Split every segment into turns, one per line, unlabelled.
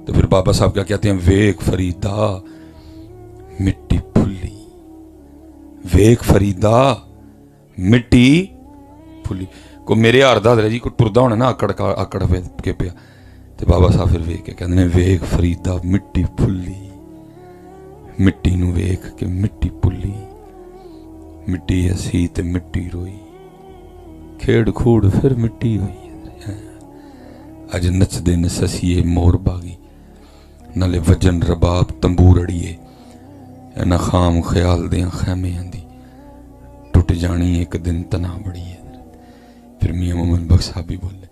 तो फिर बाबा साहब क्या कहते हैं, वेख फरीदा मिट्टी फुली, वेख फरीदा मिट्टी फुली। को मेरे हार दा जी कोई टुरदा होना ना आकड़ के पिया, तो बाबा साहब फिर वेख के कहते हैं, वेख फरीदा मिट्टी फुली, मिट्टी नू वेख के मिट्टी भुली, मिट्टी हसी ते मिट्टी रोई, खेड़ खूड़ फिर मिट्टी होई। अज नचदे न ससीए मोर बागी, नाले वजन रबाब तंबूर अड़िए, ना खाम ख्याल दियां खैमियां दी टुट जानी एक दिन तना बड़िए। फिर मियां मोहम्मद बख्श साहब भी बोले,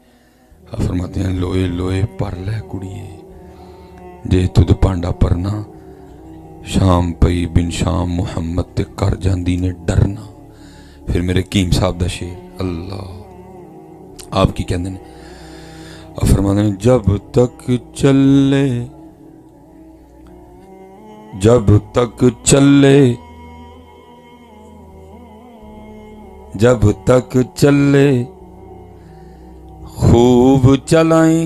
फरमाते हैं, लोए लोए पर लै कुड़िए, जे तुद भांडा परना, शाम पई बिन शाम मुहम्मद ते कर जांदी ने डरना। फिर मेरे कीम साहब दा शेर, अल्लाह आप की कहंदे ने, फरमाते हैं, जब तक चले, जब तक चले, जब तक चले खूब चलाई,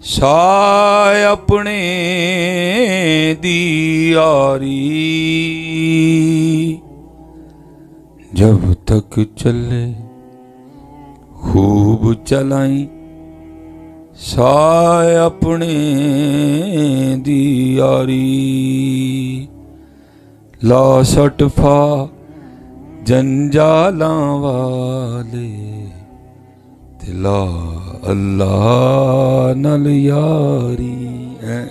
साय अपने दी यारी, जब तक चले खूब चलाई, साय अपने दी यारी, ला सटफा जंजालां वाले, ला अल्लाह नल यारी है।